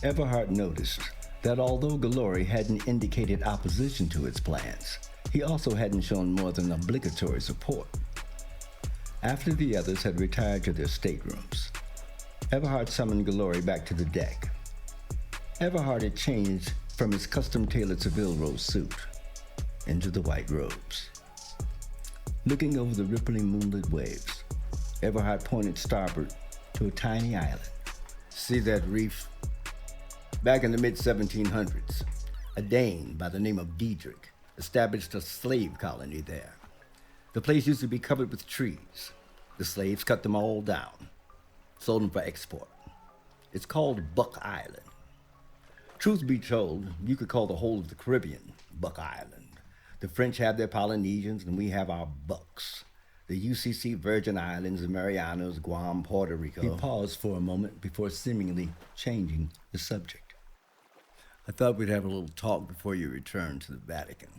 Everhart noticed that although Galori hadn't indicated opposition to his plans, he also hadn't shown more than obligatory support. After the others had retired to their staterooms, Everhart summoned Galori back to the deck. Everhart had changed from his custom-tailored Seville rose suit into the white robes. Looking over the rippling moonlit waves, Everhart pointed starboard to a tiny island. See that reef? Back in the mid-1700s, a Dane by the name of Diedrich established a slave colony there. The place used to be covered with trees. The slaves cut them all down, sold them for export. It's called Buck Island. Truth be told, you could call the whole of the Caribbean Buck Island. The French have their Polynesians and we have our Bucks. The UCC Virgin Islands, the Marianas, Guam, Puerto Rico. He paused for a moment before seemingly changing the subject. I thought we'd have a little talk before you return to the Vatican.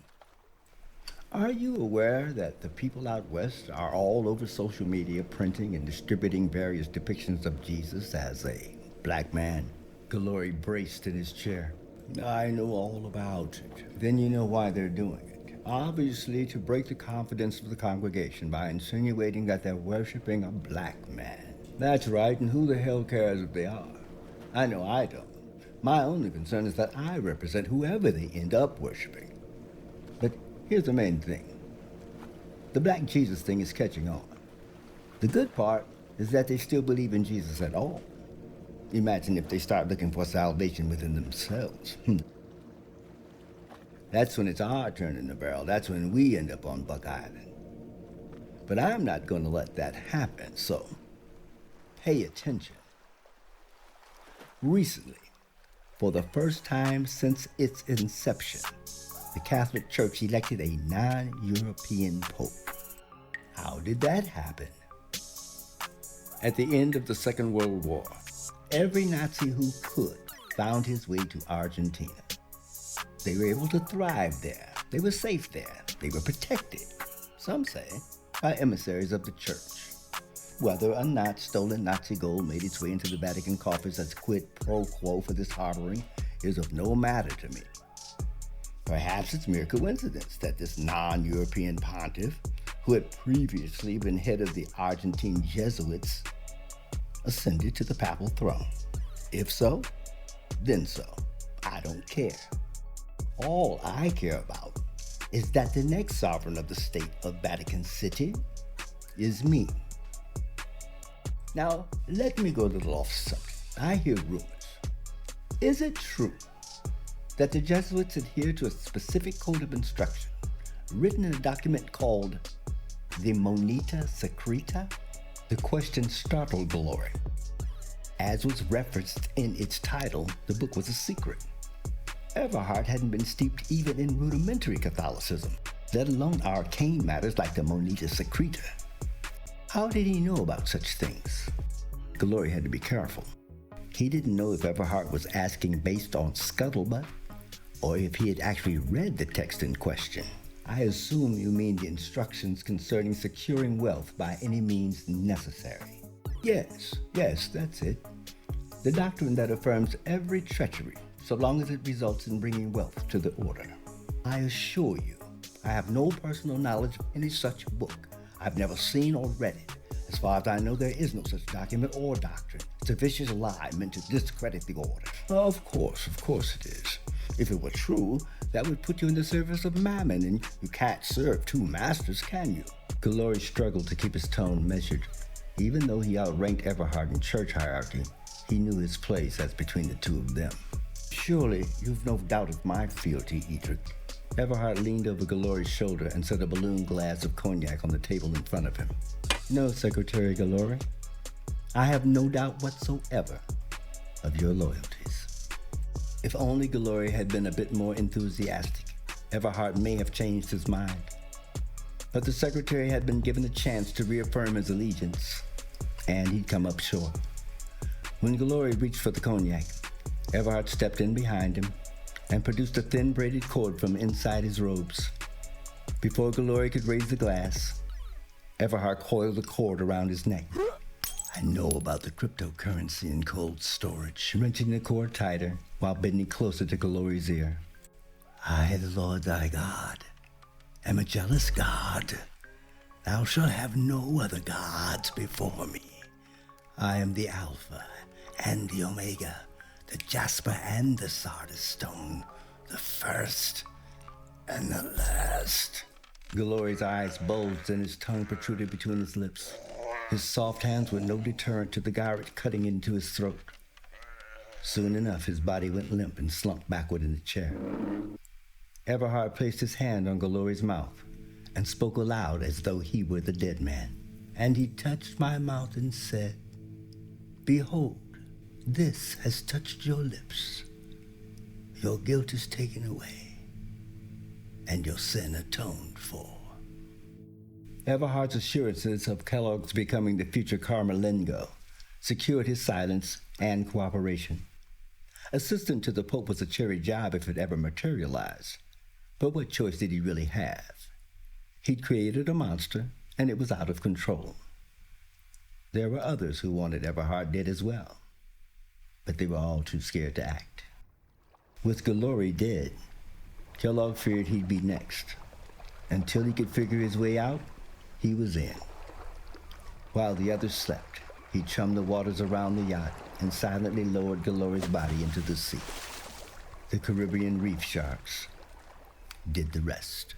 Are you aware that the people out west are all over social media printing and distributing various depictions of Jesus as a black man? Galori braced in his chair. I know all about it. Then you know why they're doing it. Obviously, to break the confidence of the congregation by insinuating that they're worshiping a black man. That's right, and who the hell cares if they are? I know I don't. My only concern is that I represent whoever they end up worshiping. But here's the main thing. The black Jesus thing is catching on. The good part is that they still believe in Jesus at all. Imagine if they start looking for salvation within themselves. That's when it's our turn in the barrel. That's when we end up on Buck Island. But I'm not going to let that happen, so pay attention. Recently, for the first time since its inception, the Catholic Church elected a non-European pope. How did that happen? At the end of the Second World War, every Nazi who could found his way to Argentina. They were able to thrive there. They were safe there. They were protected, some say, by emissaries of the church. Whether or not stolen Nazi gold made its way into the Vatican coffers as quid pro quo for this harboring is of no matter to me. Perhaps it's mere coincidence that this non-European pontiff, who had previously been head of the Argentine Jesuits, ascended to the papal throne. If so, then so. I don't care. All I care about is that the next sovereign of the state of Vatican City is me. Now, let me go a little off subject. I hear rumors. Is it true that the Jesuits adhere to a specific code of instruction written in a document called the Moneta Secreta? The question startled Galori. As was referenced in its title, the book was a secret. Everhart hadn't been steeped even in rudimentary Catholicism, let alone arcane matters like the Moneta Secreta. How did he know about such things? Galori had to be careful. He didn't know if Everhart was asking based on scuttlebutt, or if he had actually read the text in question. I assume you mean the instructions concerning securing wealth by any means necessary. Yes, that's it. The doctrine that affirms every treachery, so long as it results in bringing wealth to the order. I assure you, I have no personal knowledge of any such book. I've never seen or read it. As far as I know, there is no such document or doctrine. It's a vicious lie meant to discredit the order. Of course it is. If it were true, that would put you in the service of Mammon, and you can't serve two masters, can you? Galori struggled to keep his tone measured. Even though he outranked Everhart in church hierarchy, he knew his place as between the two of them. Surely you've no doubt of my fealty, Diedrich. Everhart leaned over Galori's shoulder and set a balloon glass of cognac on the table in front of him. No, Secretary Galori. I have no doubt whatsoever of your loyalties. If only Galori had been a bit more enthusiastic, Everhart may have changed his mind. But the Secretary had been given a chance to reaffirm his allegiance, and he'd come up short. When Galori reached for the cognac, Everhart stepped in behind him and produced a thin braided cord from inside his robes. Before Galori could raise the glass, Everhart coiled the cord around his neck. I know about the cryptocurrency in cold storage, wrenching the cord tighter while bending closer to Glory's ear. I, the Lord thy God, am a jealous God. Thou shalt have no other gods before me. I am the Alpha and the Omega, the jasper and the sardis stone, the first and the last. Glory's eyes bulged and his tongue protruded between his lips. His soft hands were no deterrent to the garrote cutting into his throat. Soon enough, his body went limp and slumped backward in the chair. Everhard placed his hand on Glory's mouth and spoke aloud as though he were the dead man. And he touched my mouth and said, Behold, this has touched your lips. Your guilt is taken away, and your sin atoned for. Everhard's assurances of Kellogg's becoming the future Camerlengo secured his silence and cooperation. Assistant to the Pope was a cherry job if it ever materialized, but what choice did he really have? He'd created a monster, and it was out of control. There were others who wanted Everhard dead as well, but they were all too scared to act. With Glory dead, Kellogg feared he'd be next. Until he could figure his way out, he was in. While the others slept, he chummed the waters around the yacht and silently lowered Glory's body into the sea. The Caribbean reef sharks did the rest.